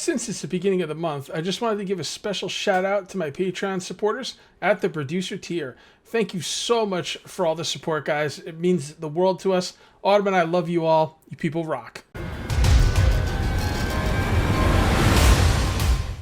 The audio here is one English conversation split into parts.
Since it's the beginning of the month, I just wanted to give a special shout out to my Patreon supporters at the producer tier. Thank you so much for all the support, guys. It means the world to us. Autumn and I love you all. You people rock.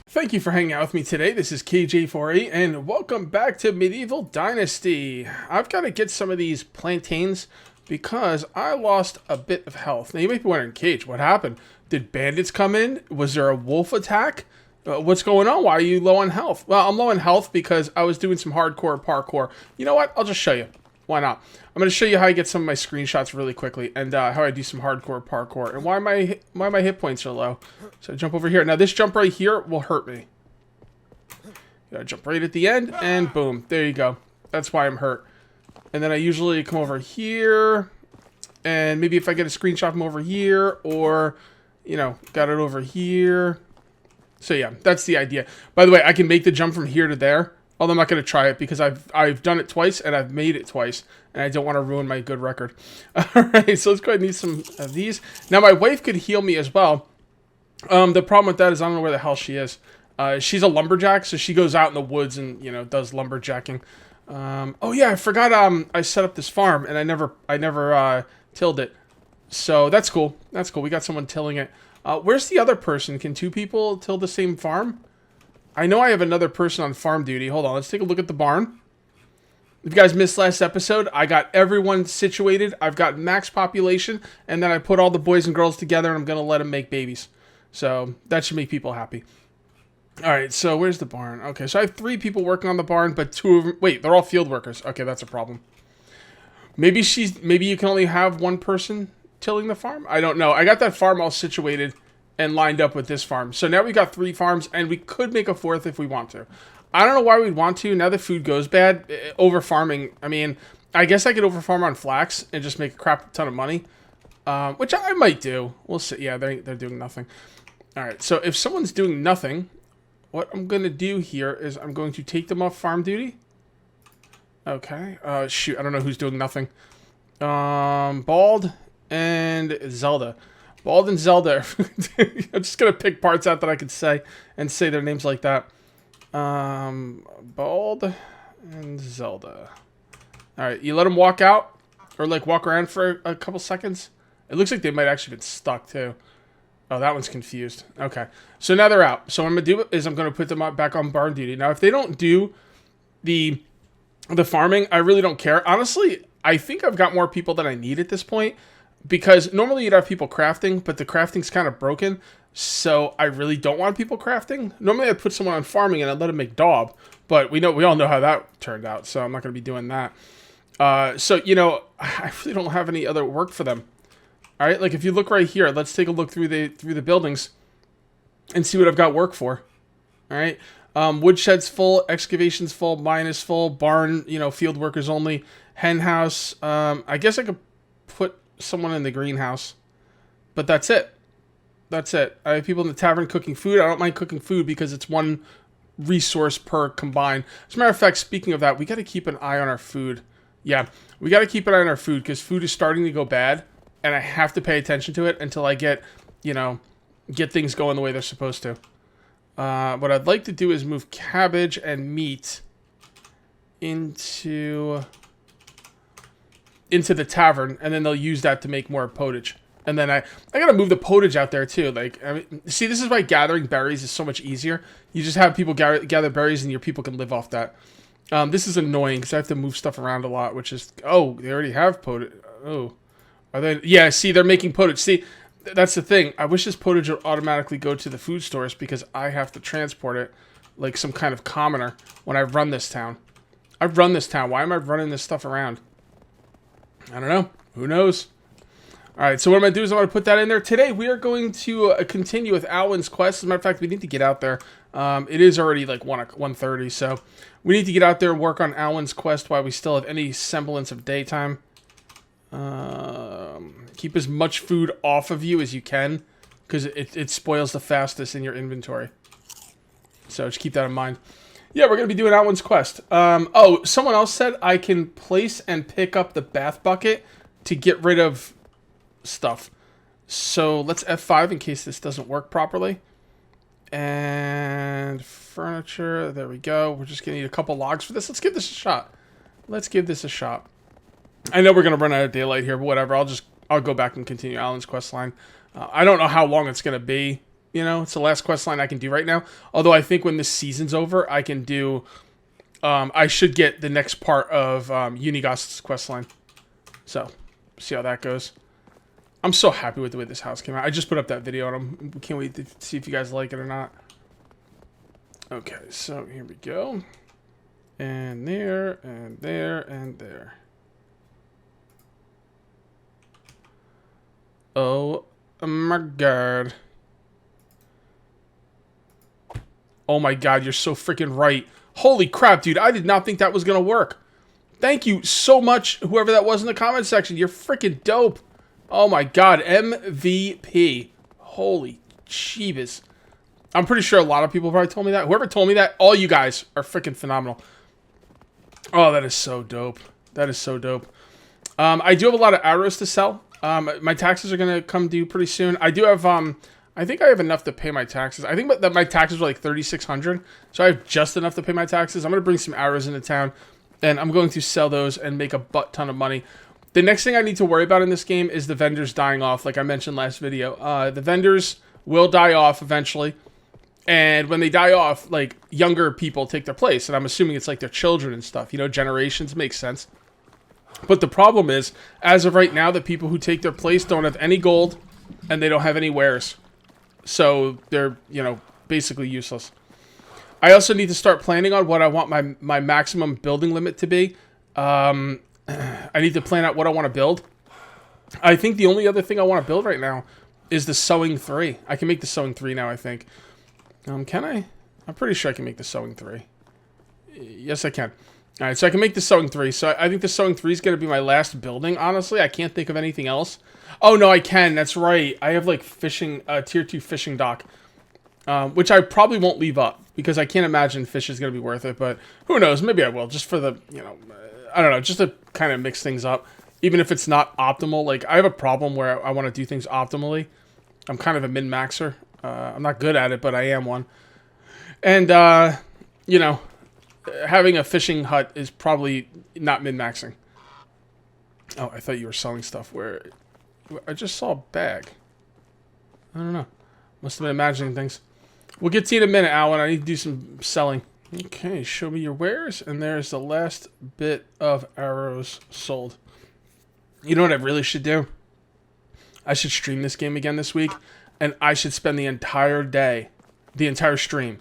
Thank you for hanging out with me today. This is KJ4A, and welcome back to Medieval Dynasty. I've got to get some of these plantains because I lost a bit of health. Now, you might be wondering, Cage, what happened? Did bandits come in? Was there a wolf attack? What's going on? Why are you low on health? Well, I'm low on health because I was doing some hardcore parkour. You know what? I'll just show you. Why not? I'm going to show you how I get some of my screenshots really quickly and how I do some hardcore parkour and why my hit points are low. So I jump over here. Now, this jump right here will hurt me. You gotta jump right at the end and boom. There you go. That's why I'm hurt. And then I usually come over here and maybe if I get a screenshot from over here or... you know, got it over here. So yeah, that's the idea. By the way, I can make the jump from here to there. Although I'm not going to try it because I've done it twice and I've made it twice. And I don't want to ruin my good record. Alright, so let's go ahead and need some of these. Now my wife could heal me as well. The problem with that is I don't know where the hell she is. She's a lumberjack, so she goes out in the woods and, you know, does lumberjacking. Oh yeah, I forgot I set up this farm and I never tilled it. So that's cool. That's cool. We got someone tilling it. Where's the other person? Can two people till the same farm? I know I have another person on farm duty. Hold on. Let's take a look at the barn. If you guys missed last episode, I got everyone situated. I've got max population. And then I put all the boys and girls together and I'm going to let them make babies. So that should make people happy. All right. So where's the barn? Okay. So I have 3 people working on the barn, but 2 of them... wait, they're all field workers. Okay. That's a problem. Maybe you can only have one person tilling the farm? I don't know. I got that farm all situated and lined up with this farm. So now we got 3 farms and we could make a 4th if we want to. I don't know why we'd want to. Now the food goes bad. Over farming. I mean, I guess I could over farm on flax and just make a crap ton of money. Which I might do. We'll see. Yeah, they're doing nothing. Alright, so if someone's doing nothing, what I'm going to do here is I'm going to take them off farm duty. Okay. Shoot, I don't know who's doing nothing. Bald and Zelda. Bald and Zelda. I'm just going to pick parts out that I could say and say their names like that. Bald and Zelda. Alright, you let them walk out or like walk around for a couple seconds. It looks like they might actually have been stuck too. Oh, that one's confused. Okay, so now they're out. So what I'm going to do is I'm going to put them back on barn duty. Now, if they don't do the farming, I really don't care. Honestly, I think I've got more people than I need at this point. Because normally you'd have people crafting, but the crafting's kind of broken. So I really don't want people crafting. Normally I'd put someone on farming and I'd let them make daub. But we all know how that turned out. So I'm not going to be doing that. So, you know, I really don't have any other work for them. Alright, like if you look right here, let's take a look through the buildings. And see what I've got work for. Alright. Woodshed's full, excavation's full, mine is full, barn, you know, field workers only, hen house. I guess I could put someone in the greenhouse, but that's it. That's it. I have people in the tavern cooking food. I don't mind cooking food because it's one resource per combine. As a matter of fact, speaking of that, we got to keep an eye on our food. Yeah, we got to keep an eye on our food because food is starting to go bad, and I have to pay attention to it until I get things going the way they're supposed to. What I'd like to do is move cabbage and meat into the tavern, and then they'll use that to make more potage. And then I gotta move the potage out there too. Like, I mean, see, this is why gathering berries is so much easier. You just have people gather berries, and your people can live off that. This is annoying because I have to move stuff around a lot, which is... oh, they already have potage. Oh, are they? Yeah, see, they're making potage. See, that's the thing. I wish this potage would automatically go to the food stores because I have to transport it like some kind of commoner when I run this town. I run this town. Why am I running this stuff around? I don't know. Who knows? Alright, so what I'm going to do is I'm going to put that in there. Today, we are going to continue with Alwin's quest. As a matter of fact, we need to get out there. It is already like 1:30, so we need to get out there and work on Alwin's quest while we still have any semblance of daytime. Keep as much food off of you as you can, because it spoils the fastest in your inventory. So just keep that in mind. Yeah, we're going to be doing Awin's quest. Oh, someone else said I can place and pick up the bath bucket to get rid of stuff. So let's F5 in case this doesn't work properly. And furniture. There we go. We're just going to need a couple logs for this. Let's give this a shot. Let's give this a shot. I know we're going to run out of daylight here, but whatever. I'll go back and continue Alan's quest line. I don't know how long it's going to be. You know, it's the last quest line I can do right now. Although I think when this season's over, I can do... I should get the next part of Unigost's quest line. So, see how that goes. I'm so happy with the way this house came out. I just put up that video and I can't wait to see if you guys like it or not. Okay, so here we go. And there, and there, and there. Oh my god. Oh my god, you're so freaking right. Holy crap, dude. I did not think that was going to work. Thank you so much, whoever that was in the comment section. You're freaking dope. Oh my god, MVP. Holy jeebus. I'm pretty sure a lot of people probably told me that. Whoever told me that, all you guys are freaking phenomenal. Oh, that is so dope. That is so dope. I do have a lot of arrows to sell. My taxes are going to come due pretty soon. I do have, I think I have enough to pay my taxes. I think that my taxes were like $3,600. So I have just enough to pay my taxes. I'm going to bring some arrows into town. And I'm going to sell those and make a butt ton of money. The next thing I need to worry about in this game is the vendors dying off, like I mentioned last video. The vendors will die off eventually. And when they die off, like, younger people take their place. And I'm assuming it's like their children and stuff. You know, generations makes sense. But the problem is, as of right now, the people who take their place don't have any gold. And they don't have any wares. So they're, you know, basically useless. I also need to start planning on what I want my maximum building limit to be. I need to plan out what I want to build. I think the only other thing I want to build right now is the sewing 3. I can make the sewing 3 now, I think. Can I? I'm pretty sure I can make the sewing 3. Yes, I can. All right, so I can make the sewing 3. So I think the sewing 3 is going to be my last building, honestly. I can't think of anything else. Oh, no, I can. That's right. I have, like, fishing, tier 2 fishing dock, which I probably won't leave up because I can't imagine fish is going to be worth it. But who knows? Maybe I will, just for the, you know... I don't know, just to kind of mix things up. Even if it's not optimal. Like, I have a problem where I want to do things optimally. I'm kind of a min-maxer. I'm not good at it, but I am one. And, you know, having a fishing hut is probably not min-maxing. Oh, I thought you were selling stuff where... I just saw a bag. I don't know. Must have been imagining things. We'll get to you in a minute, Alwin. I need to do some selling. Okay, show me your wares, and there's the last bit of arrows sold. You know what I really should do? I should stream this game again this week, and I should spend the entire day, the entire stream,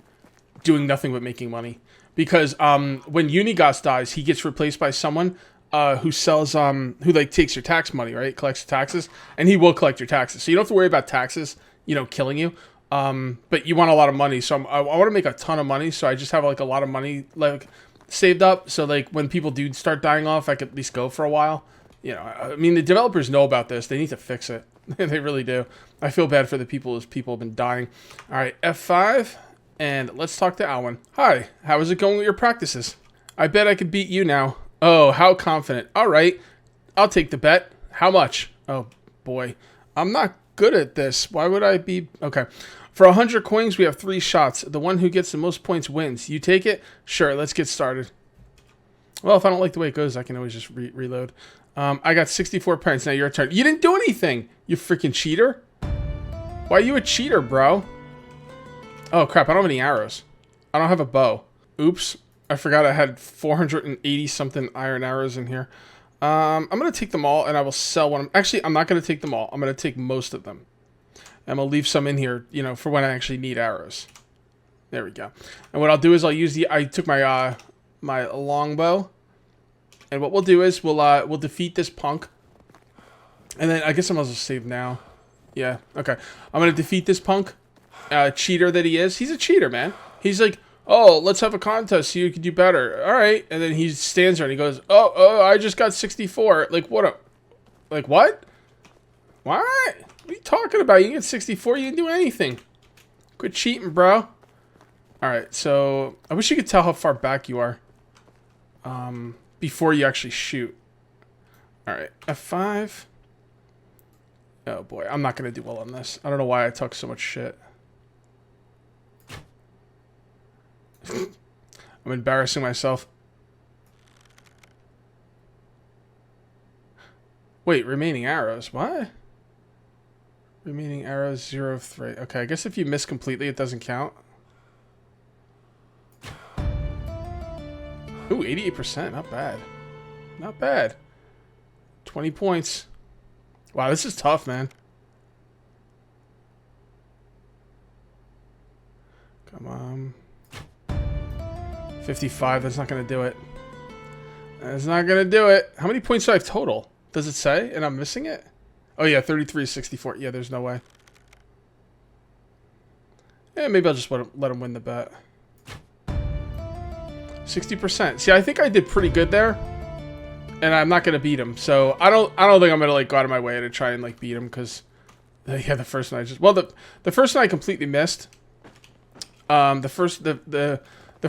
doing nothing but making money. Because when Unigost dies, he gets replaced by someone who sells, who like takes your tax money, right? Collects the taxes, and he will collect your taxes. So you don't have to worry about taxes, you know, killing you. But you want a lot of money, so I want to make a ton of money, so I just have like a lot of money like saved up, so like when people do start dying off, I could at least go for a while. You know, I mean, the developers know about this. They need to fix it. They really do. I feel bad for the people as people have been dying. All right, F5, and let's talk to Awin. Hi, how is it going with your practices? I bet I could beat you now. Oh, how confident. All right, I'll take the bet. How much? Oh, boy. I'm not good at this. Why would I be... Okay. For 100 coins, we have 3 shots. The one who gets the most points wins. You take it? Sure, let's get started. Well, if I don't like the way it goes, I can always just reload. I got 64 pence. Now your turn. You didn't do anything, you freaking cheater. Why are you a cheater, bro? Oh, crap. I don't have any arrows. I don't have a bow. Oops. I forgot I had 480-something iron arrows in here. I'm going to take them all, and I will sell one. Actually, I'm not going to take them all. I'm going to take most of them. I'm going to leave some in here, you know, for when I actually need arrows. There we go. And what I'll do is I'll use the... I took my my longbow. And what we'll do is we'll defeat this punk. And then I guess I might as well save now. Yeah, okay. I'm going to defeat this punk. Cheater that he is. He's a cheater, man. He's like, oh, let's have a contest so you can do better. All right. And then he stands there and he goes, oh, I just got 64. Like, what? Like, what? What? What are you talking about? You get 64, you didn't do anything. Quit cheating, bro. Alright, so I wish you could tell how far back you are. Before you actually shoot. Alright, F5. Oh boy, I'm not going to do well on this. I don't know why I talk so much shit. I'm embarrassing myself. Wait, remaining arrows. What? Remaining arrows, 0 of 3. Okay, I guess if you miss completely, it doesn't count. Ooh, 88%. Not bad. Not bad. 20 points. Wow, this is tough, man. Come on. 55. That's not going to do it. That's not going to do it. How many points do I have total? Does it say? And I'm missing it? Oh, yeah. 33, 64. Yeah, there's no way. Yeah, maybe I'll just let him win the bet. 60%. See, I think I did pretty good there. And I'm not going to beat him. So, I don't think I'm going to, like, go out of my way to try and, like, beat him. Because, yeah, the first one I just... Well, the first one I completely missed. The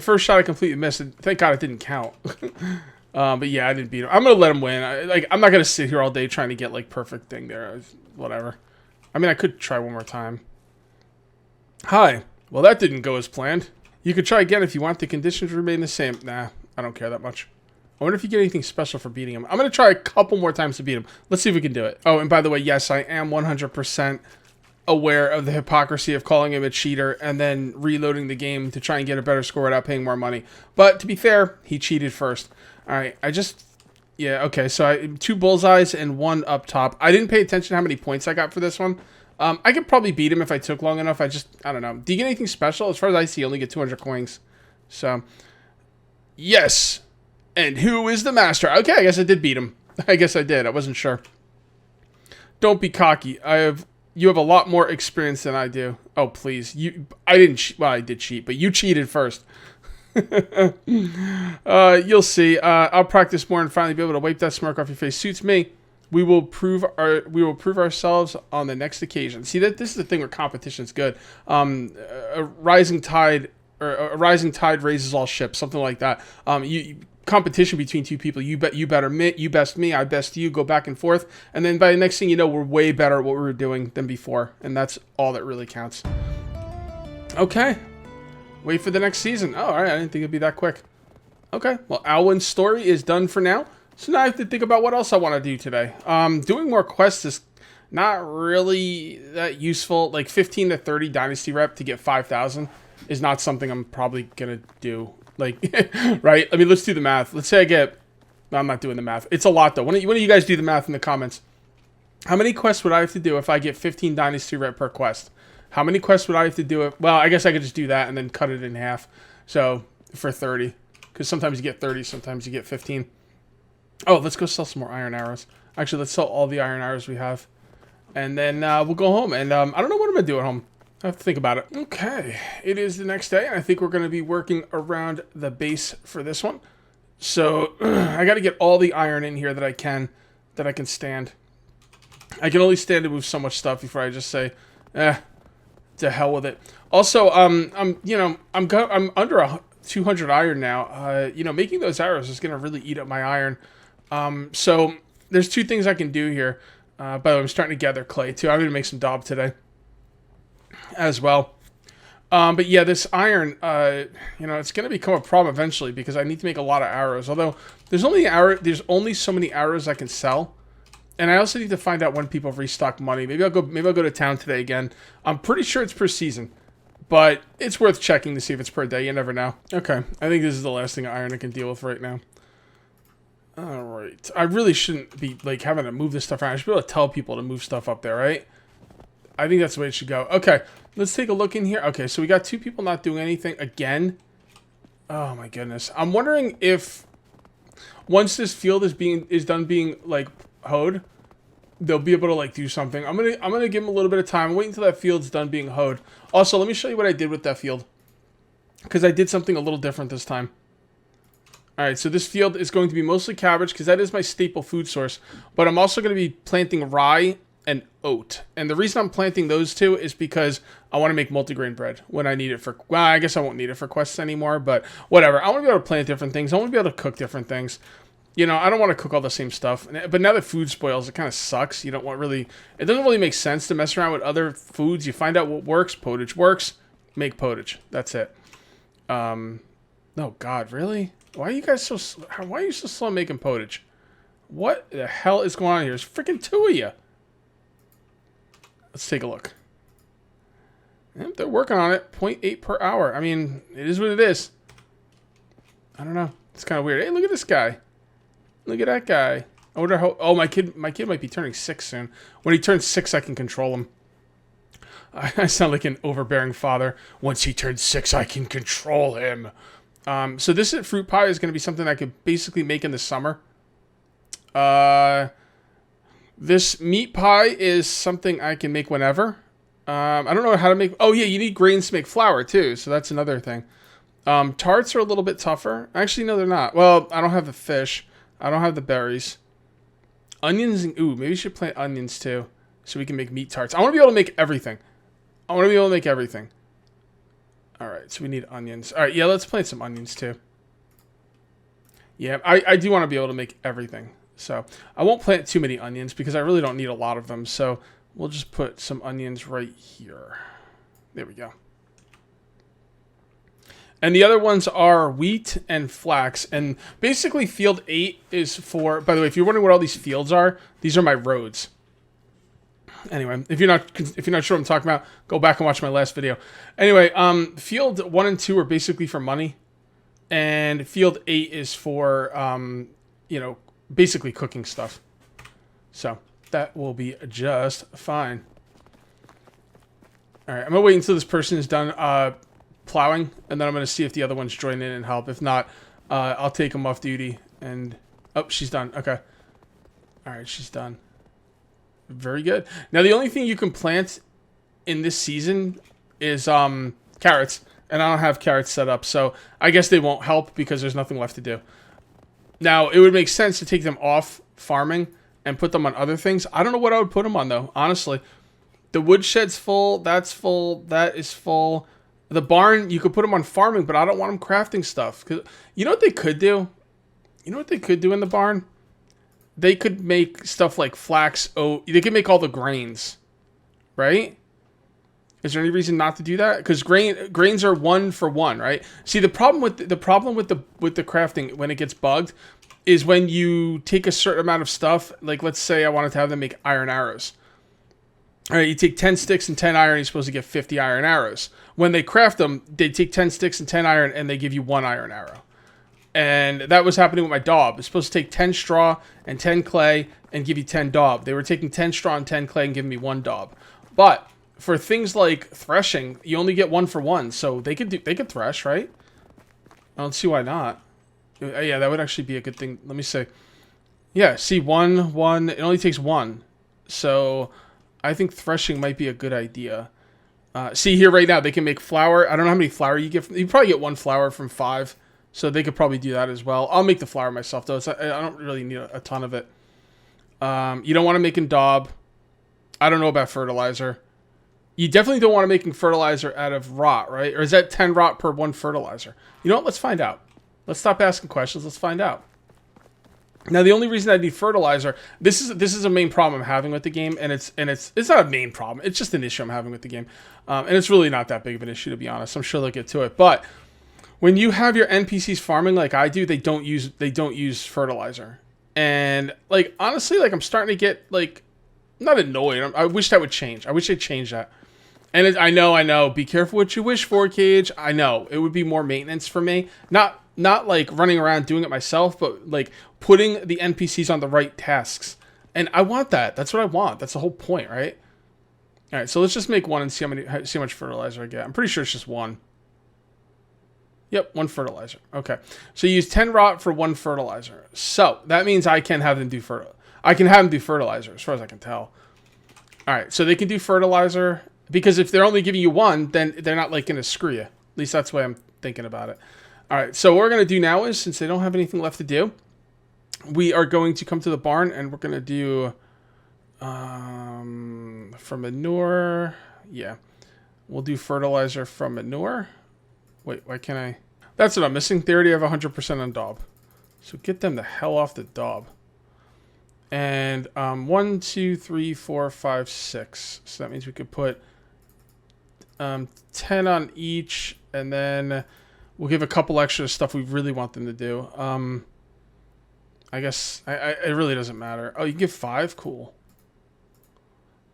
first shot I completely missed. And thank God it didn't count. But, yeah, I didn't beat him. I'm going to let him win. I'm not going to sit here all day trying to get, like, perfect thing there. Whatever. I mean, I could try one more time. Hi. Well, that didn't go as planned. You could try again if you want. The conditions remain the same. Nah, I don't care that much. I wonder if you get anything special for beating him. I'm going to try a couple more times to beat him. Let's see if we can do it. Oh, and by the way, yes, I am 100% aware of the hypocrisy of calling him a cheater and then reloading the game to try and get a better score without paying more money. But to be fair, he cheated first. All right, yeah, okay, so 2 bullseyes and 1 up top. I didn't pay attention to how many points I got for this one. I could probably beat him if I took long enough. I don't know. Do you get anything special? As far as I see, you only get 200 coins. So, yes. And who is the master? Okay, I guess I did beat him. I guess I did. I wasn't sure. Don't be cocky. You have a lot more experience than I do. Oh, please. I didn't well, I did cheat, but you cheated first. You'll see. I'll practice more and finally be able to wipe that smirk off your face. Suits me. We will prove ourselves on the next occasion. See, this is the thing where competition is good. A rising tide raises all ships, something like that. Competition between two people. You better me, you best me, I best you, go back and forth, and then by the next thing you know, we're way better at what we were doing than before, and that's all that really counts. Okay, wait for the next season. Oh, all right, I didn't think it'd be that quick. Okay, well, Alwin's story is done for now, so now I have to think about what else I want to do today. Doing more quests is not really that useful. Like 15 to 30 dynasty rep to get 5,000 is not something I'm probably gonna do. Like, right? I mean, let's do the math. Let's say I get... No, I'm not doing the math. It's a lot, though. When do you guys do the math in the comments? How many quests would I have to do if I get 15 Dynasty rep per quest? How many quests would I have to do? Well, I guess I could just do that and then cut it in half. So, for 30. Because sometimes you get 30, sometimes you get 15. Oh, let's go sell some more iron arrows. Actually, let's sell all the iron arrows we have. And then we'll go home. And I don't know what I'm going to do at home. I have to think about it. Okay, it is the next day, and I think we're going to be working around the base for this one. So, I got to get all the iron in here that I can stand. I can only stand to move so much stuff before I just say, to hell with it. Also, I'm under 200 iron now. Making those arrows is going to really eat up my iron. So, there's 2 things I can do here. By the way, I'm starting to gather clay, too. I'm going to make some daub today as well. But yeah, this iron, it's going to become a problem eventually because I need to make a lot of arrows. Although there's only so many arrows I can sell, and I also need to find out when people restock money. Maybe I'll go to town today again. I'm pretty sure it's per season, but it's worth checking to see if it's per day. You never know. Okay, I think this is the last thing iron I can deal with right now. All right, I really shouldn't be like having to move this stuff around. I should be able to tell people to move stuff up there, right? I think that's the way it should go. Okay, let's take a look in here. Okay, so we got 2 people not doing anything again. Oh my goodness. I'm wondering if once this field is done being like hoed, they'll be able to like do something. I'm gonna give them a little bit of time. Wait until that field's done being hoed. Also, let me show you what I did with that field, because I did something a little different this time. All right, so this field is going to be mostly cabbage because that is my staple food source. But I'm also going to be planting rye and oat. And the reason I'm planting those 2 is because I want to make multigrain bread when I need it for... Well, I guess I won't need it for quests anymore, but whatever. I want to be able to plant different things. I want to be able to cook different things. You know, I don't want to cook all the same stuff. But now that food spoils, it kind of sucks. You don't want really... It doesn't really make sense to mess around with other foods. You find out what works. Potage works. Make potage. That's it. No, God, really? Why are you guys so... Why are you so slow making potage? What the hell is going on here? There's freaking two of you. Let's take a look. Yep, they're working on it. 0.8 per hour. I mean, it is what it is. I don't know. It's kind of weird. Hey, look at this guy. Look at that guy. I wonder how... Oh, my kid might be turning 6 soon. When he turns 6, I can control him. I sound like an overbearing father. Once he turns 6, I can control him. So this fruit pie is going to be something I could basically make in the summer. This meat pie is something I can make whenever. I don't know how to make... Oh, yeah, you need grains to make flour, too. So that's another thing. Tarts are a little bit tougher. Actually, no, they're not. Well, I don't have the fish. I don't have the berries. Onions and... Ooh, maybe we should plant onions, too. So we can make meat tarts. I want to be able to make everything. All right, so we need onions. All right, yeah, let's plant some onions, too. Yeah, I do want to be able to make everything. So I won't plant too many onions because I really don't need a lot of them. So we'll just put some onions right here. There we go. And the other ones are wheat and flax. And basically field 8 is for... By the way, if you're wondering what all these fields are, these are my roads. Anyway, if you're not sure what I'm talking about, go back and watch my last video. Anyway, field 1 and 2 are basically for money. And field 8 is for, you know, basically cooking stuff. So that will be just fine. All right, I'm going to wait until this person is done plowing, and then I'm going to see if the other ones join in and help. If not, I'll take them off duty. And oh, she's done. Okay. All right, she's done. Very good. Now, the only thing you can plant in this season is carrots, and I don't have carrots set up, so I guess they won't help because there's nothing left to do. Now, it would make sense to take them off farming and put them on other things. I don't know what I would put them on, though, honestly. The woodshed's full. That's full. That is full. The barn, you could put them on farming, but I don't want them crafting stuff. 'Cause you know what they could do? You know what they could do in the barn? They could make stuff like flax, oat. They could make all the grains, right? Is there any reason not to do that? Because grains are 1 for 1, right? See, the problem with the crafting when it gets bugged is when you take a certain amount of stuff. Like, let's say I wanted to have them make iron arrows. All right, you take 10 sticks and 10 iron. You're supposed to get 50 iron arrows. When they craft them, they take 10 sticks and 10 iron, and they give you 1 iron arrow. And that was happening with my daub. It's supposed to take 10 straw and 10 clay and give you 10 daub. They were taking 10 straw and 10 clay and giving me 1 daub. But for things like threshing, you only get 1 for 1. So they could thresh, right? I don't see why not. Yeah, that would actually be a good thing. Let me say. Yeah, see, 1, 1. It only takes 1. So I think threshing might be a good idea. See here right now, they can make flour. I don't know how many flour you get. You probably get 1 flour from 5. So they could probably do that as well. I'll make the flour myself, though. I don't really need a ton of it. You don't want to make in daub. I don't know about fertilizer. You definitely don't want to make fertilizer out of rot, right? Or is that 10 rot per 1 fertilizer? You know what? Let's find out. Let's stop asking questions. Let's find out. Now, the only reason I need fertilizer, this is a main problem I'm having with the game, and it's not a main problem. It's just an issue I'm having with the game, and it's really not that big of an issue, to be honest. I'm sure they'll get to it, but when you have your NPCs farming like I do, they don't use fertilizer. And like honestly, like I'm starting to get like not annoyed. I wish that would change. I wish they'd change that. And I know. Be careful what you wish for, Cage. I know it would be more maintenance for me. Not like running around doing it myself, but like putting the NPCs on the right tasks. And I want that. That's what I want. That's the whole point, right? All right. So let's just make 1 and see how much fertilizer I get. I'm pretty sure it's just 1. Yep, 1 fertilizer. Okay. So you use 10 rot for 1 fertilizer. So that means I can have them do fertilizer, as far as I can tell. All right, so they can do fertilizer because if they're only giving you 1, then they're not like going to screw you. At least that's the way I'm thinking about it. All right, so what we're going to do now is, since they don't have anything left to do, we are going to come to the barn and we're going to do for manure. Yeah, we'll do fertilizer from manure. Wait, why can't I? That's what I'm missing. They already have 100% on daub. So get them the hell off the daub. And 1, 2, 3, 4, 5, 6. So that means we could put 10 on each. And then We'll give a couple extra stuff we really want them to do. I guess it really doesn't matter. Oh, you can give 5? Cool.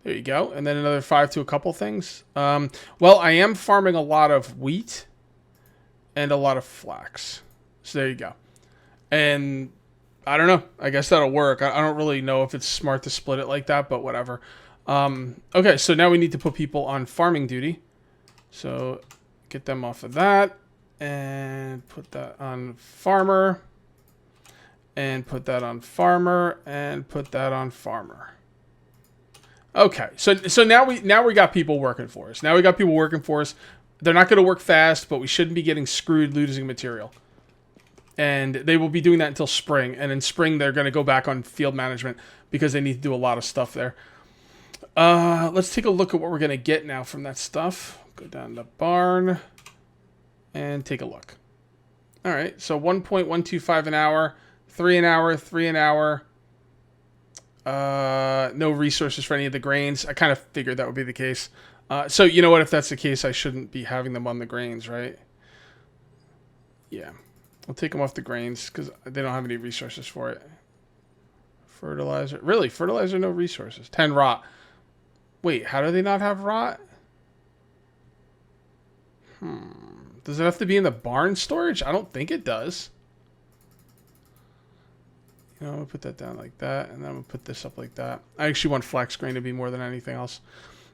There you go. And then another 5 to a couple things. Well, I am farming a lot of wheat and a lot of flax. So there you go. And I don't know. I guess that'll work. I don't really know if it's smart to split it like that, but whatever. Okay, so now we need to put people on farming duty. So get them off of that. And put that on farmer. And put that on farmer. And put that on farmer. Okay, so now we got people working for us. Now we got people working for us. They're not going to work fast, but we shouldn't be getting screwed losing material. And they will be doing that until spring. And in spring, they're going to go back on field management because they need to do a lot of stuff there. Let's take a look at what we're going to get now from that stuff. Go down to barn and take a look. All right, so 1.125 an hour, 3 an hour, 3 an hour. No resources for any of the grains. I kind of figured that would be the case. So you know what? If that's the case, I shouldn't be having them on the grains, right? Yeah. I'll take them off the grains because they don't have any resources for it. Fertilizer. Really? Fertilizer, no resources. 10 rot. Wait, how do they not have rot? Does it have to be in the barn storage? I don't think it does. You know, I'm going to put that down like that, and then I'm going to put this up like that. I actually want flax grain to be more than anything else.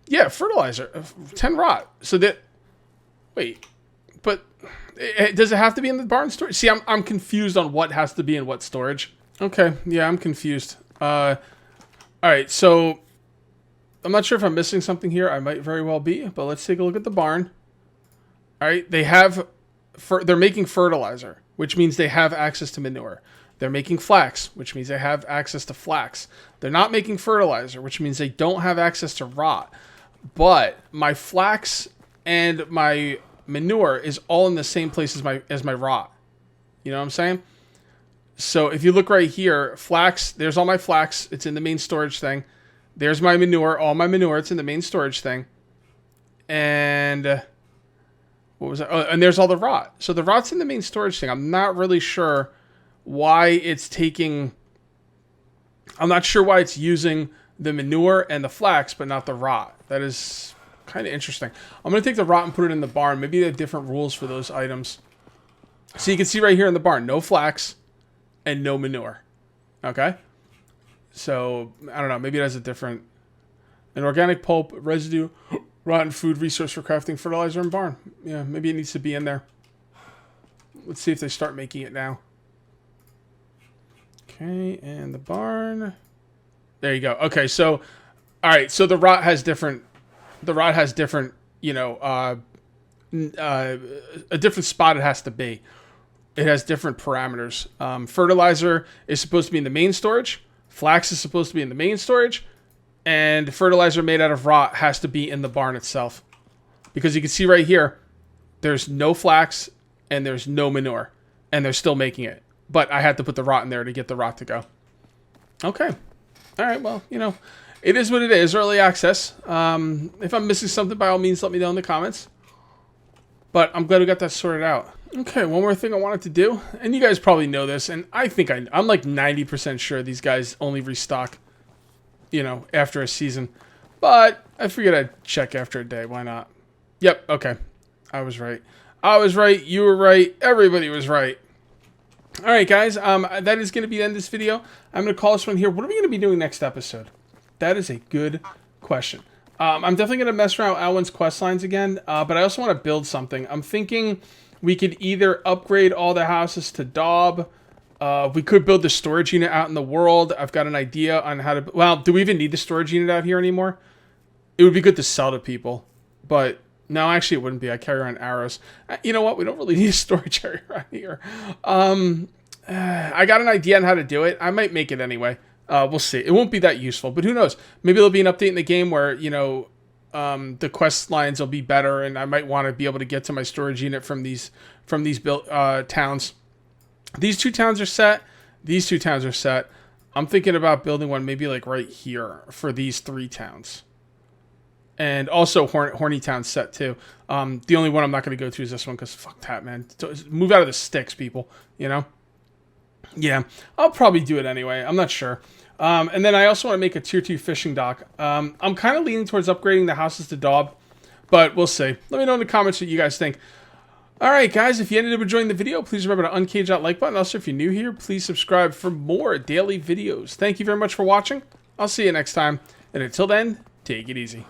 Yeah, fertilizer. 10 rot. So that... Wait. But does it have to be in the barn storage? See, I'm confused on what has to be in what storage. Okay, yeah, I'm confused. All right, so... I'm not sure if I'm missing something here. I might very well be, but let's take a look at the barn. All right, they're making fertilizer, which means they have access to manure. They're making flax, which means they have access to flax. They're not making fertilizer, which means they don't have access to rot. But my flax and my manure is all in the same place as my rot. You know what I'm saying? So if you look right here, flax, there's all my flax. It's in the main storage thing. There's my manure, all my manure. It's in the main storage thing. And what was that? Oh, and there's all the rot. So the rot's in the main storage thing. I'm not really sure why it's taking... I'm not sure why it's using the manure and the flax, but not the rot. That is kind of interesting. I'm going to take the rot and put it in the barn. Maybe they have different rules for those items. So you can see right here in the barn, no flax and no manure. Okay? So, I don't know. Maybe it has a different... An organic pulp, residue, rotten food, resource for crafting, fertilizer, and barn. Yeah, maybe it needs to be in there. Let's see if they start making it now. Okay, and the barn. There you go. Okay, so... Alright, so the rot has different... The rot has different, you know... a different spot it has to be. It has different parameters. Fertilizer is supposed to be in the main storage. Flax is supposed to be in the main storage, and fertilizer made out of rot has to be in the barn itself. Because you can see right here, there's no flax and there's no manure, and they're still making it. But I had to put the rot in there to get the rot to go. Okay. All right, well, you know, it is what it is, early access. If I'm missing something, by all means, let me know in the comments. But I'm glad we got that sorted out. Okay, one more thing I wanted to do, and you guys probably know this, and I think I'm like 90% sure these guys only restock, you know, after a season. But I figured I'd check after a day. Why not? Yep, okay. I was right. I was right. You were right. Everybody was right. All right, guys. That is going to be the end of this video. I'm going to call this one here. What are we going to be doing next episode? That is a good question. I'm definitely going to mess around with Alwin's quest lines again, but I also want to build something. I'm thinking we could either upgrade all the houses to Daub. We could build the storage unit out in the world. I've got an idea on how to... Well, do we even need the storage unit out here anymore? It would be good to sell to people, but... No, actually it wouldn't be. I carry around arrows. You know what? We don't really need a storage area around here. I got an idea on how to do it. I might make it anyway. We'll see. It won't be that useful, but who knows? Maybe there'll be an update in the game where, you know, the quest lines will be better, and I might want to be able to get to my storage unit from these built towns. These two towns are set. These two towns are set. I'm thinking about building one maybe like right here for these three towns. And also Horny Town set too. The only one I'm not going to go through is this one because fuck that, man. Move out of the sticks, people. You know? Yeah, I'll probably do it anyway. I'm not sure. And then I also want to make a tier 2 fishing dock. I'm kind of leaning towards upgrading the houses to Daub, but we'll see. Let me know in the comments what you guys think. Alright guys, if you ended up enjoying the video, please remember to uncage that like button. Also, if you're new here, please subscribe for more daily videos. Thank you very much for watching. I'll see you next time. And until then, take it easy.